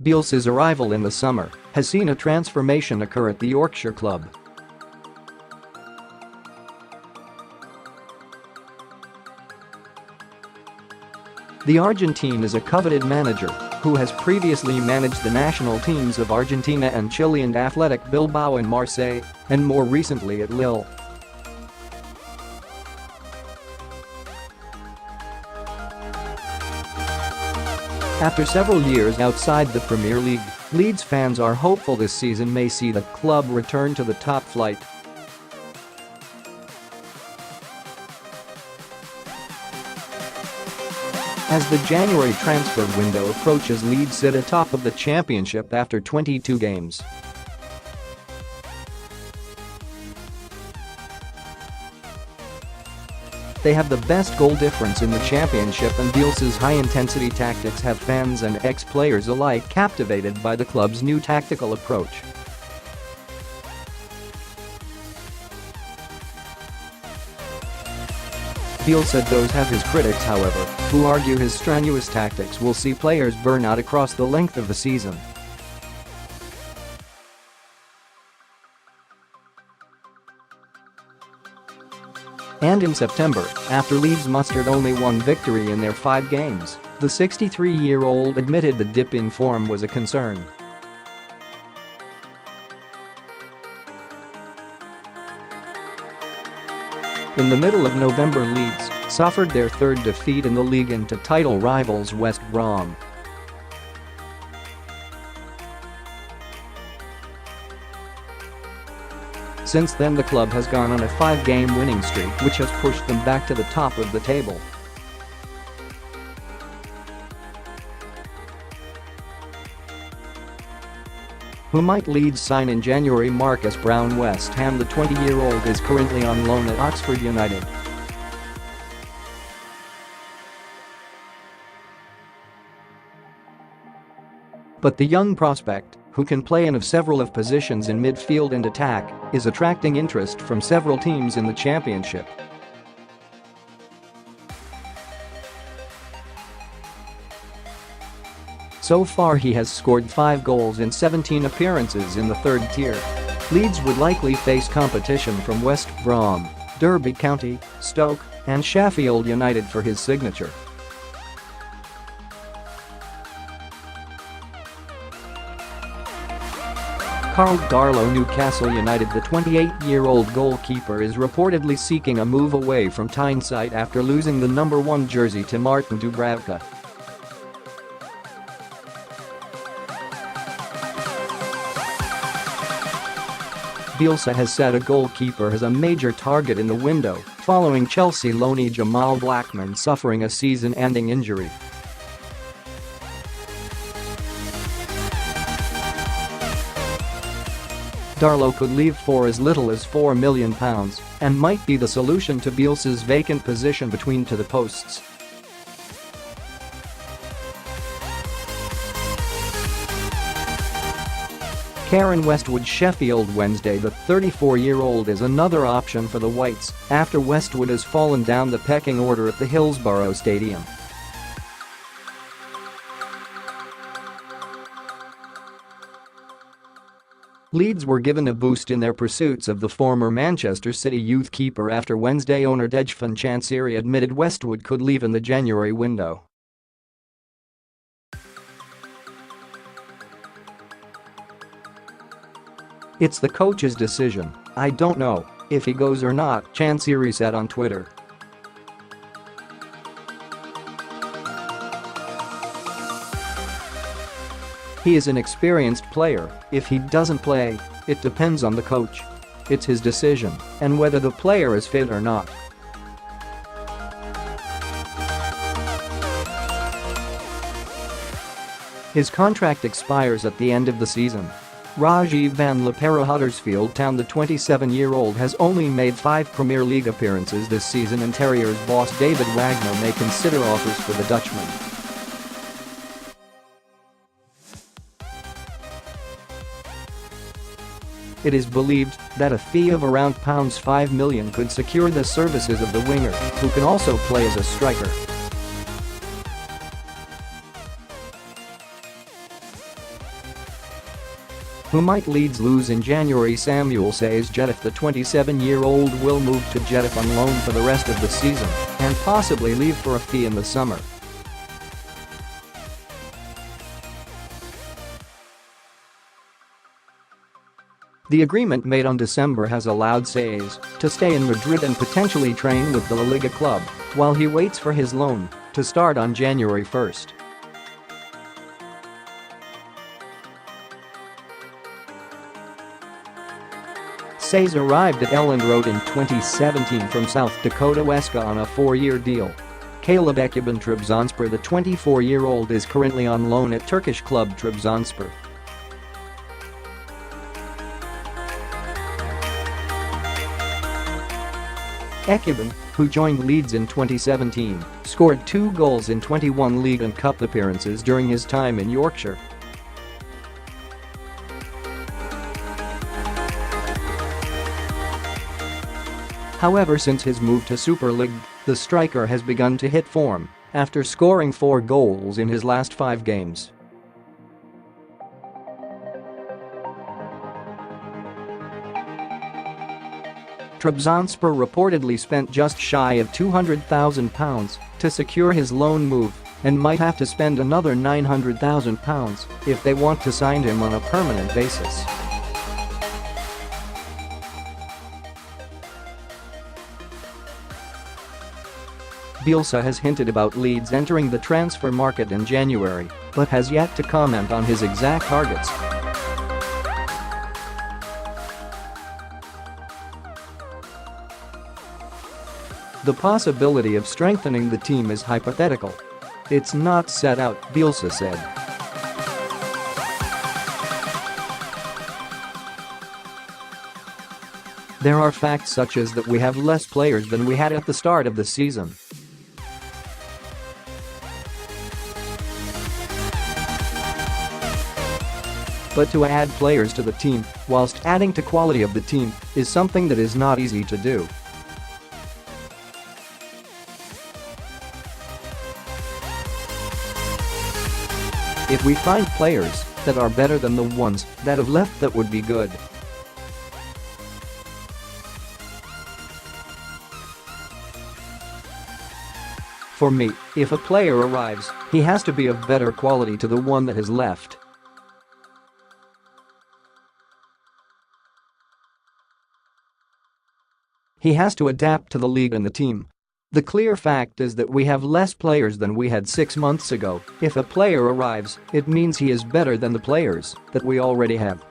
Bielsa's arrival in the summer has seen a transformation occur at the Yorkshire club. The Argentine is a coveted manager who has previously managed the national teams of Argentina and Chile and Athletic Bilbao and Marseille, and more recently at Lille. After several years outside the Premier League, Leeds fans are hopeful this season may see the club return to the top flight. As the January transfer window approaches, Leeds sit atop of the championship after 22 games. They have the best goal difference in the championship, and Bielsa's high-intensity tactics have fans and ex-players alike captivated by the club's new tactical approach. Bielsa does have his critics, however, who argue his strenuous tactics will see players burn out across the length of the season. And in September, after Leeds mustered only one victory in their 5 games, the 63-year-old admitted the dip in form was a concern. In the middle of November, Leeds suffered their 3rd defeat in the league and to title rivals West Brom. Since then, the club has gone on a 5-game winning streak, which has pushed them back to the top of the table. Who might Leeds sign in January? Marcus Brown. West Ham. The 20-year-old is currently on loan at Oxford United. But the young prospect, who can play in several positions in midfield and attack, is attracting interest from several teams in the Championship. So far he has scored 5 goals in 17 appearances in the 3rd tier. Leeds would likely face competition from West Brom, Derby County, Stoke, and Sheffield United for his signature. Carl Darlow. Newcastle United. The 28-year-old goalkeeper is reportedly seeking a move away from Tyneside after losing the number 1 jersey to Martin Dubravka. Bielsa has said a goalkeeper is a major target in the window, following Chelsea loanee Jamal Blackman suffering a season-ending injury. Darlow could leave for as little as £4 million and might be the solution to Bielsa's vacant position between the posts. Karen Westwood. Sheffield Wednesday. The 34-year-old is another option for the Whites after Westwood has fallen down the pecking order at the Hillsborough Stadium. Leeds were given a boost in their pursuits of the former Manchester City youth keeper after Wednesday owner Dejphon Chansiri admitted Westwood could leave in the January window. "It's the coach's decision. I don't know if he goes or not," Chansiri said on Twitter. "He is an experienced player. If he doesn't play, it depends on the coach. It's his decision and whether the player is fit or not." His contract expires at the end of the season. Rajiv van Lepera. Huddersfield Town. The 27-year-old has only made 5 Premier League appearances this season, and Terriers boss David Wagner may consider offers for the Dutchman. It is believed that a fee of around £5 million could secure the services of the winger, who can also play as a striker. Who might Leeds lose in January? Samuel says Getafe. The 27-year-old will move to Getafe on loan for the rest of the season and possibly leave for a fee in the summer. The agreement made on December has allowed Saez to stay in Madrid and potentially train with the La Liga club while he waits for his loan to start on January 1st. Saez arrived at Elland Road in 2017 from South Dakota Huesca on a 4-year deal. Caleb Ekibin. Trabzonspor. The 24-year-old is currently on loan at Turkish club Trabzonspor. Ekibin, who joined Leeds in 2017, scored 2 goals in 21 league and cup appearances during his time in Yorkshire. However, since his move to Super League, the striker has begun to hit form after scoring 4 goals in his last 5 games. Trabzonspor reportedly spent just shy of £200,000 to secure his loan move and might have to spend another £900,000 if they want to sign him on a permanent basis. Bielsa has hinted about Leeds entering the transfer market in January, but has yet to comment on his exact targets. The possibility of strengthening the team is hypothetical. It's not set out, Bielsa said. There are facts such as that we have less players than we had at the start of the season. But to add players to the team, whilst adding to quality of the team, is something that is not easy to do. If we find players that are better than the ones that have left, that would be good. For me, if a player arrives, he has to be of better quality to the one that has left. He has to adapt to the league and the team. The clear fact is that we have less players than we had 6 months ago. If a player arrives, it means he is better than the players that we already have.